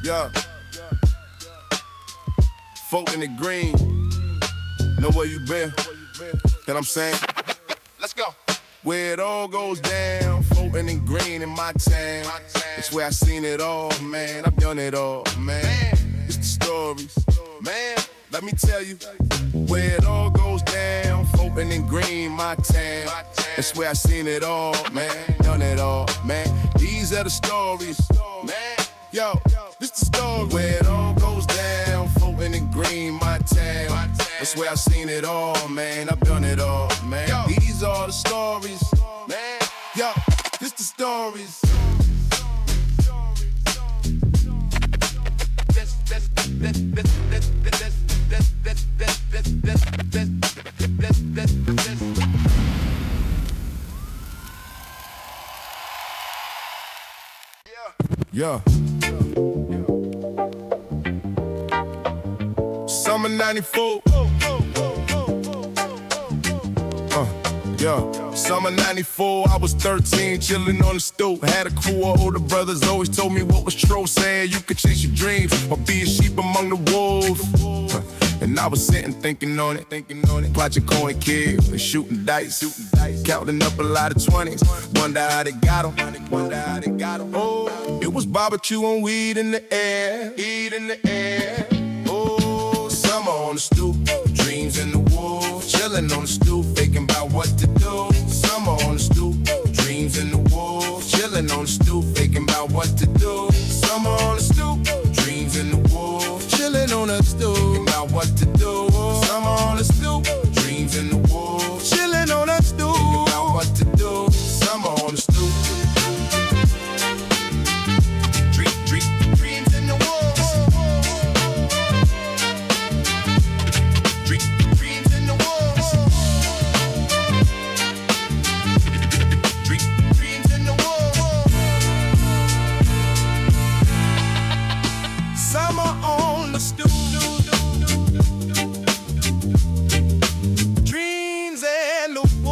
Yeah. Fulton Greene. Know where you been? That I'm saying? Let's go. Where it all goes down, Fulton Greene in my town. It's where I seen it all, man. I've done it all, man. It's the stories, man. Let me tell you, where it all goes down, Fulton Greene, my town. It's where I seen it all, man. Done it all, man. These are the stories, man. Yo, this the story. Where it all goes down, Fulton Greene, my town. That's where I seen it all, man. I've done it all, man. These are the stories, man. Yo, this the stories. Yeah. Summer 94. Yeah. Summer 94, I was 13, chillin' on the stoop. Had a crew of older brothers, always told me what was true, saying you could chase your dreams or be a sheep among the wolves. And I was sitting thinking on it. Watching coin kids and shooting dice, counting up a lot of 20s. Wonder how they got 'em. Oh, it was barbecue and weed in the air. Oh, summer on the stoop, dreams in the wolves. Chillin' on the stoop, thinking about what to do. Summer on the stoop, dreams in the wolves. Chillin' on the stoop, thinking about what to do. Summer on the stoop, dreams in the wolves. Chillin' on the stoop, thinking about what to do. Summer on the stoop, dreams in the wolves. Chillin' on the stoop, thinking about what to do. Summer on the stoop. Dreams in the wolves. Dreams in the wolves. Dreams in the wolves. Summer on the stoop. Dreams and the wolves.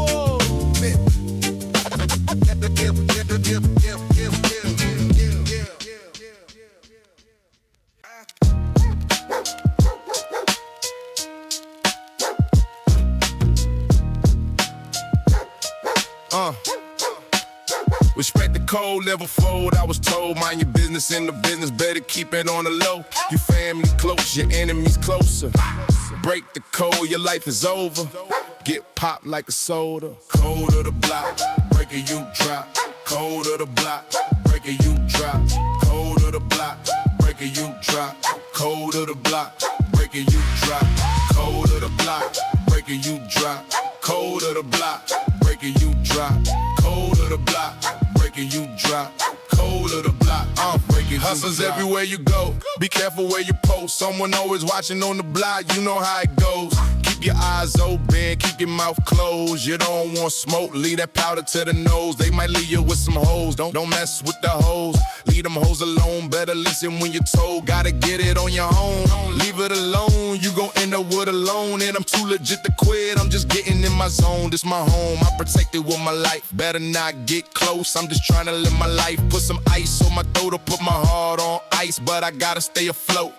Respect the code, never fold. I was told, mind your business in the business, better keep it on the low. Your family close, your enemies closer. Break the code, your life is over. Get popped like a soda. Cold of the block, break it, you drop. Cold of the block, break it, you drop. Cold of the block, break it, you drop. Cold of the block, break it, you drop. Cold of the block, break it, you drop. Cold of the block, break it, you drop. Cold of the block, break it, you drop. Cold of the block, break it. Hustlers everywhere you go. Be careful where you post. Someone always watching on the block. You know how it goes. Keep your eyes open, keep your mouth closed. You don't want smoke, leave that powder to the nose. They might leave you with some hoes. Don't mess with the hoes. Leave them hoes alone. Better listen when you're told. Gotta get it on your own. Leave it alone. You gon' end up with a loan. And I'm too legit to quit. I'm just getting in my zone. This my home. I protect it with my life. Better not get close. I'm just trying to live my life. Put some ice on my throat or put my heart on ice. But I gotta stay afloat.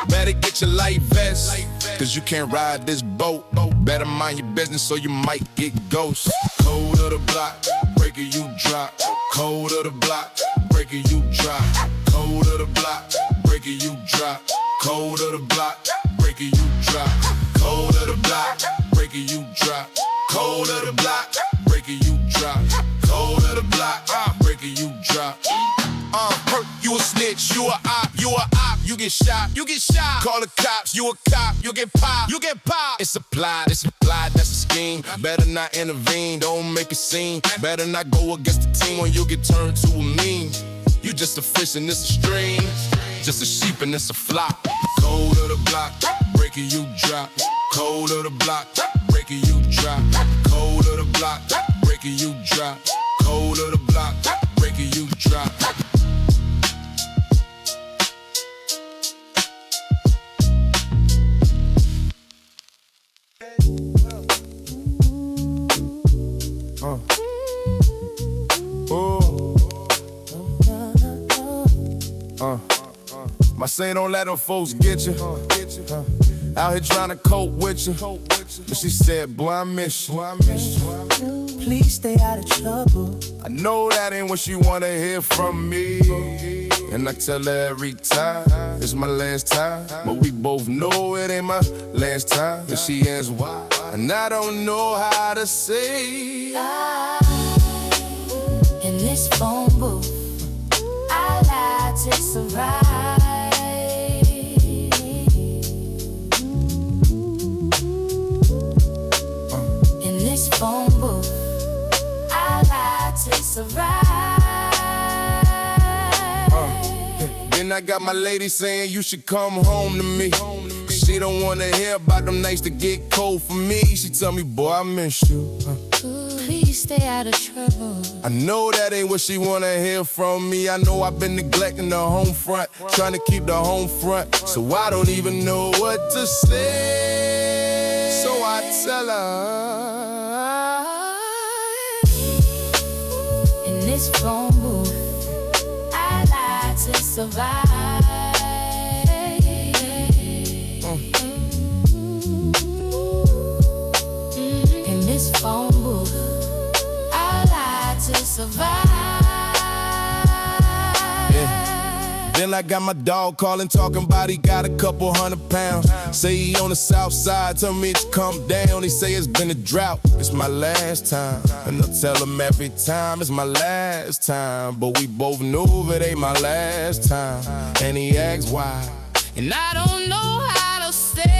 Better get your life vest, cause you can't ride this boat. Better mind your business or you might get ghost. Cold of the block, break it, you drop. Cold of the block, break it, you drop. Cold of the block, break it, you drop. Cold of the block, break it, you drop. Cold of the block, break it, you drop. Cold of the block, break it, you drop. Cold of the block, break it, you drop. Hurt, you a snitch, you a op, you get shot, call the cops, you a cop, you get popped, It's applied, that's a scheme. Better not intervene, don't make a scene. Better not go against the team or you'll get turned to a meme. You just a fish and it's a stream, just a sheep and it's a flock. Cold of the block, break it, you drop. Cold of the block, break it, you drop. Cold of the block, break it, you drop. Cold of the block, break it, you drop. My say don't let them folks get you. Out here trying to cope with you. But she said, boy, I miss you. Please stay out of trouble. I know that ain't what she wanna hear from me. And I tell her every time, it's my last time. But we both know it ain't my last time. And she asks why, and I don't know how to say. In this phone booth, I lied to survive. In this phone booth, I lied to survive. Then I got my lady saying you should come home to me. She don't wanna hear about them nights that get cold for me. She tell me, boy, I miss you. Please stay out of trouble. I know that ain't what she wanna hear from me. I know I've been neglecting the home front, trying to keep the home front, so I don't even know what to say. So I tell her, in this phone booth, I lied to survive. In this phone booth, to survive. Yeah. Then I got my dog calling, talking about he got a couple 100 pounds. Say he on the south side, tell me to come down. He say it's been a drought, it's my last time. And I tell him every time it's my last time. But we both know it ain't my last time. And he asks why, and I don't know how to say.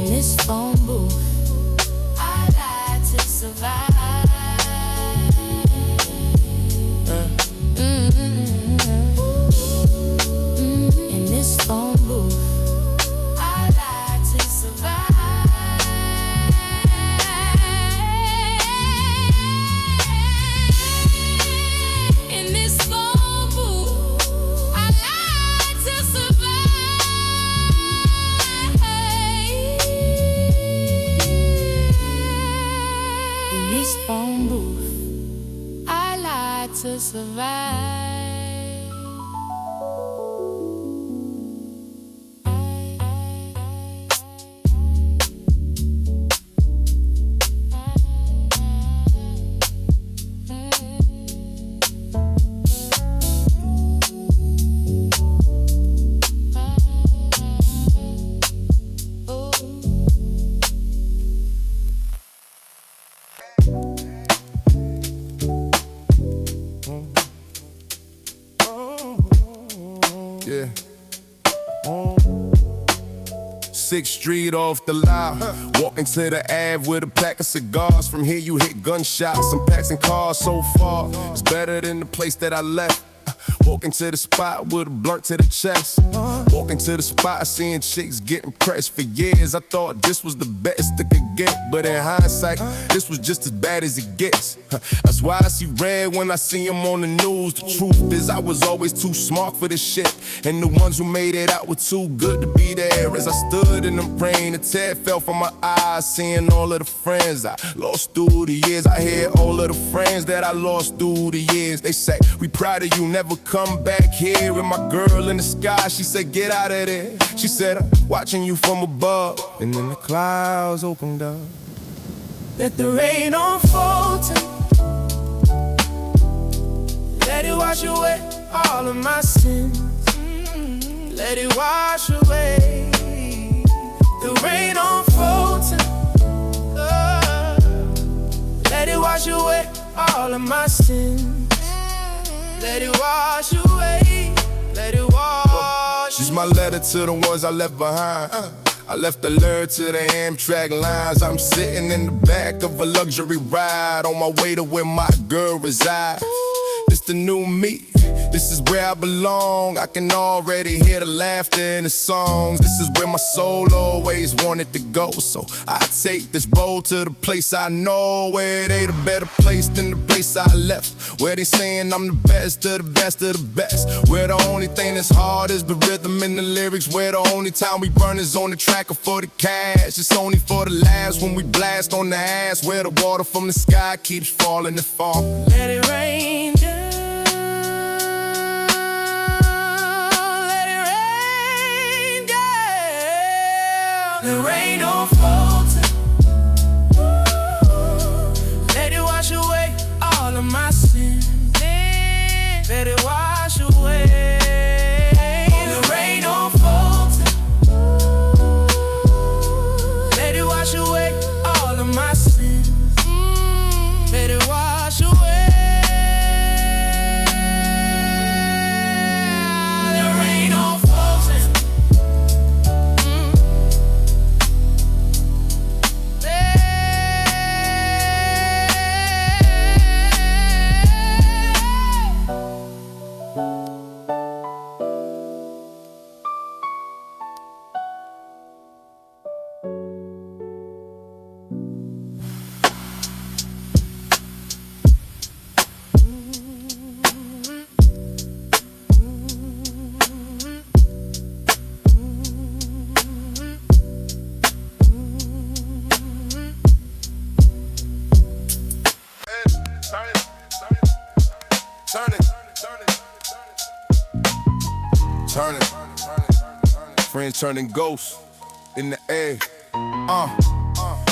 This phone booth, I lied to survive. In this phone booth, I lied to survive. In this phone booth, I lied to survive. This phone booth, I lied to survive. yeah. 6th Street off the lot. Walking to the Ave with a pack of cigars. From here you hit gunshots. I'm passing cars so far. It's better than the place that I left. Walking to the spot with a blunt to the chest. Walking to the spot, seeing chicks getting pressed. For years I thought this was the best it could get, but in hindsight, this was just as bad as it gets. That's why I see red when I see him on the news. The truth is I was always too smart for this shit, and the ones who made it out were too good to be there. As I stood in the rain, a tear fell from my eyes, seeing all of the friends I lost through the years. I hear all of the friends that I lost through the years. They say, we proud of you, never come back here. And my girl in the sky, she said, get out of there. She said, I'm watching you from above. And then the clouds opened up. Let the rain on Fulton, let it wash away all of my sins. Let it wash away. The rain on Fulton, let it wash away all of my sins. Let it wash away, let it wash. She's my letter to the ones I left behind. I left the lyric to the Amtrak lines. I'm sitting in the back of a luxury ride on my way to where my girl resides. It's the new me. This is where I belong. I can already hear the laughter in the songs. This is where my soul always wanted to go. So I take this bowl to the place I know, where it ain't a better place than the place I left. Where they saying I'm the best of the best of the best. Where the only thing that's hard is the rhythm and the lyrics. Where the only time we burn is on the track or for the cash. It's only for the laughs when we blast on the ass. Where the water from the sky keeps falling and falling. Let it rain down. The rain on Fulton. Let it wash away all of my sins. Let it wash away. The rain on Fulton. Let it wash away all of my sins. Let it wash away. The rain on Fulton. Friends turning ghosts in the air.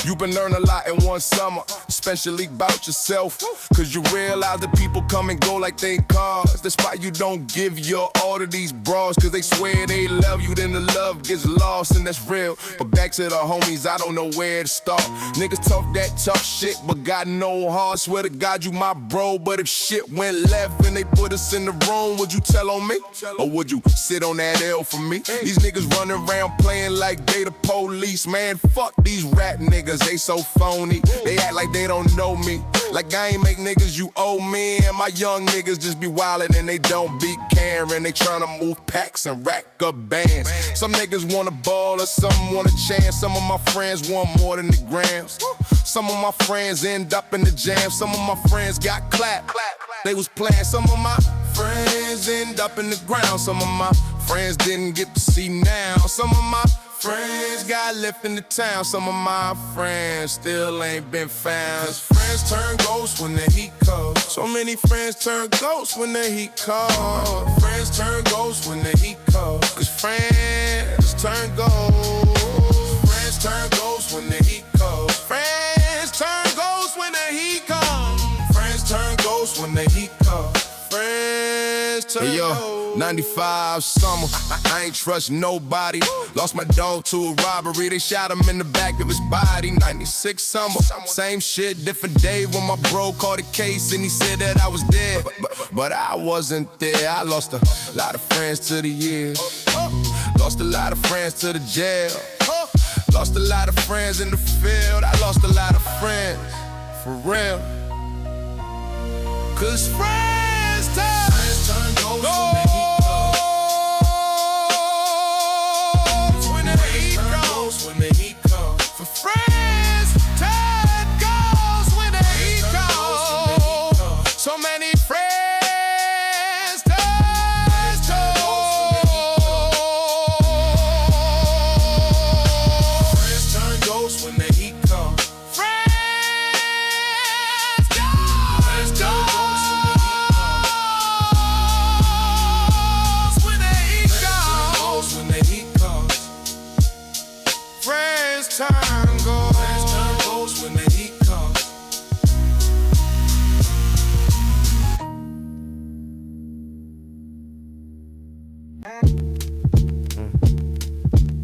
You been learning a lot in one summer, especially about yourself. Cause you realize that people come and go like they ain't cars. That's why you don't give your all to these bras, cause they swear they love you, then the love gets lost, and that's real. But back to the homies, I don't know where to start. Niggas talk that tough shit, but got no heart. Swear to God you my bro, but if shit went left and they put us in the room, would you tell on me? Or would you sit on that L for me? These niggas running around playing like they the police. Man, fuck these rap niggas, they so phony. They act like they don't know me. Like I ain't make niggas you owe me. And my young niggas just be wildin' and they don't be caring. They tryna move packs and rack up bands. Some niggas want a ball or some want a chance. Some of my friends want more than the grams. Some of my friends end up in the jam. Some of my friends got clapped. They was playing. Some of my friends end up in the ground. Some of my friends didn't get to see now. Some of my friends got left in the town. Some of my friends still ain't been found. Cause friends turn ghosts when the heat comes. So many friends turn ghosts when the heat comes. Friends turn ghosts when the heat comes. Cause friends turn ghosts. Friends turn ghosts when the heat comes. Friends turn ghosts when the heat comes. Friends turn ghosts when the heat comes. Friends turn ghosts. Hey yo, 95 summer, I ain't trust nobody. Lost my dog to a robbery, they shot him in the back of his body. 96 summer, same shit, different day when my bro called a case and he said that I was dead. But I wasn't there. I lost a lot of friends to the years. Lost a lot of friends to the jail. Lost a lot of friends in the field. I lost a lot of friends, for real. Cause friends turn ghosts. When the heat comes, for friends turn ghosts when the heat comes. So many friends turn ghosts. Friends turn ghosts when the heat comes. Friends turn ghosts when the heat comes. When the heat comes. Friends turn ghosts when the heat comes.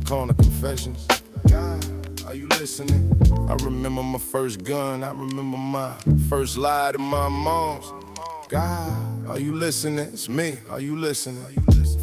Corner confessions. God, are you listening? I remember my first gun. I remember my first lie to my moms. God, are you listening? It's me. Are you listening?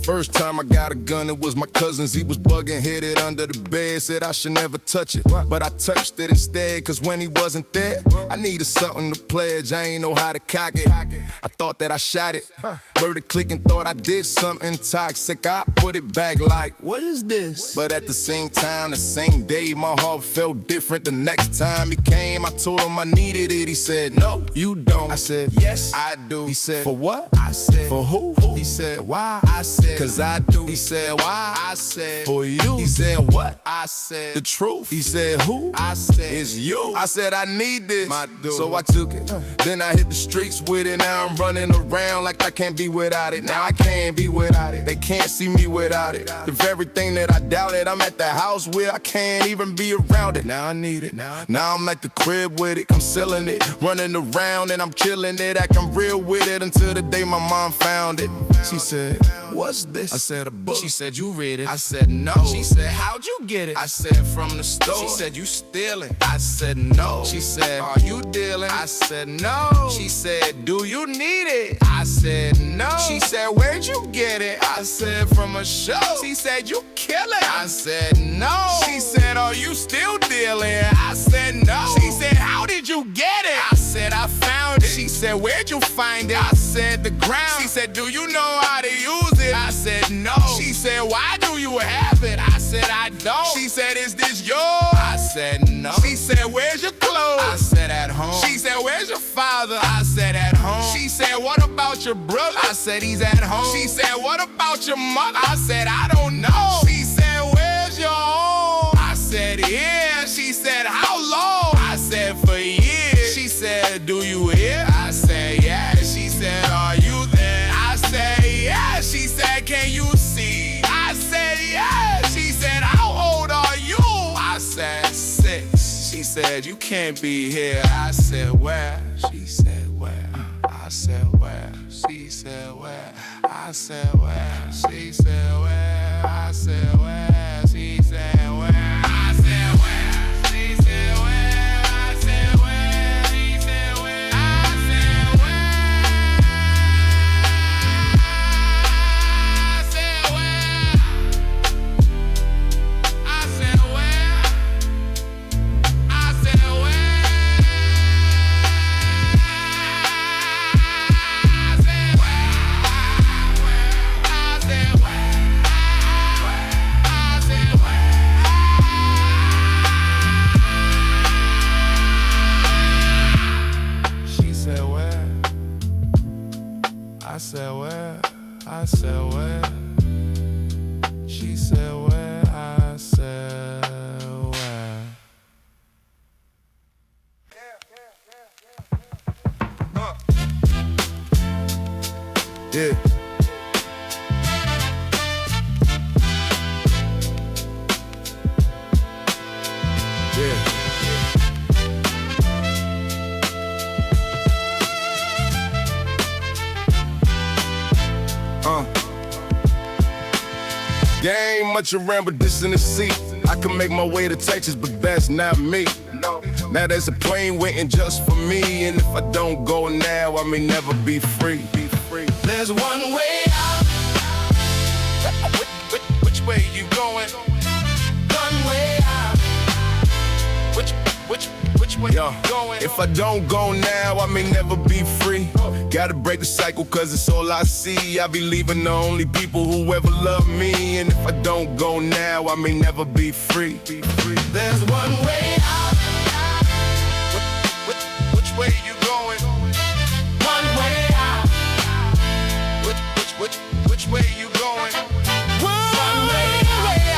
First time I got a gun, it was my cousin's. He was bugging, hid it under the bed, said I should never touch it. But I touched it instead, cause when he wasn't there, I needed something to pledge. I ain't know how to cock it. I thought that I shot it. Heard it click and thought I did something toxic. I put it back like, what is this? But at the same time, the same day, my heart felt different. The next time he came, I told him I needed it. He said, no, you don't. I said, yes, I do. He said, for what? I said, for who? He said, why? I said, cause I do. He said, why? I said, for you. He said, what? I said, the truth. He said, who? I said, it's you. I said, I need this, my dude. So I took it. Then I hit the streets with it. Now I'm running around like I can't be without it. Now I can't be without it. They can't see me without it. The very thing that I doubted, I'm at the house where I can't even be around it. Now I need it. Now I'm at the crib with it. I'm selling it, running around and I'm killing it, acting real with it until the day my mom found it. She said, what's this? I said, a book. She said, you read it. I said, no. She said, how'd you get it? I said, from the store. She said, you stealing? I said, no. She said, are you dealing? I said, no. She said, do you need it? I said, no. She said, where'd you get it? I said, from a show. She said, you killing? I said, no. She said, are you still dealing? I said, no. She said, how did you get it? I said, I found it. She said, where'd you find it? I said, the ground. She said, do you know how to use it? I said, no. She said, why do you have it? I said, I don't. She said, is this yours? I said, no. She said, where's your clothes? I said, at home. She said, where's your father? I said, at home. She said, what about your brother? I said, he's at home. She said, what about your mother? I said, I don't know. She said, where's your home? I said, here. She said, how long? I said, for years. She said, do you hear? I said, yeah. She said, are you there? I said, yeah. She said, can you see? I said, yeah. She said, how old are you? I said, 6. She said, you can't be here. I said, where? She said, where? I said, where? She said, where? I said, where? She said, where? I said, where? She said, where? I said, where? She said, where? I said, where? She said, where? I said, where? I said, where? I said, where? I said, where? I said where? I said where? She said where? I said where? Yeah. There ain't much around but this in the seat. I can make my way to Texas, but that's not me. Now there's a plane waiting just for me, and if I don't go now, I may never be free. There's one way out. Which way you going? One way out. Which way you going? If I don't go now, I may never be free. Gotta break the cycle, cause it's all I see. I be leaving the only people who ever love me. And if I don't go now, I may never be free. There's one way out. Which way you going? One way out. Which way you going? One way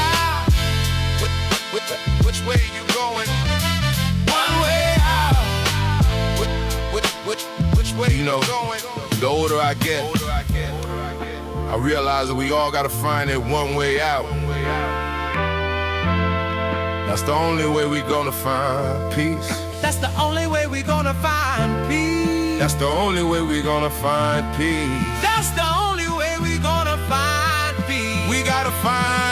out. Which way you going? One way out. Which way you going? The older I get, I realize that we all gotta find that one way out. That's the only way we gonna find peace. That's the only way we gonna find peace. That's the only way we gonna find peace. That's the only way we gonna find peace. We gotta find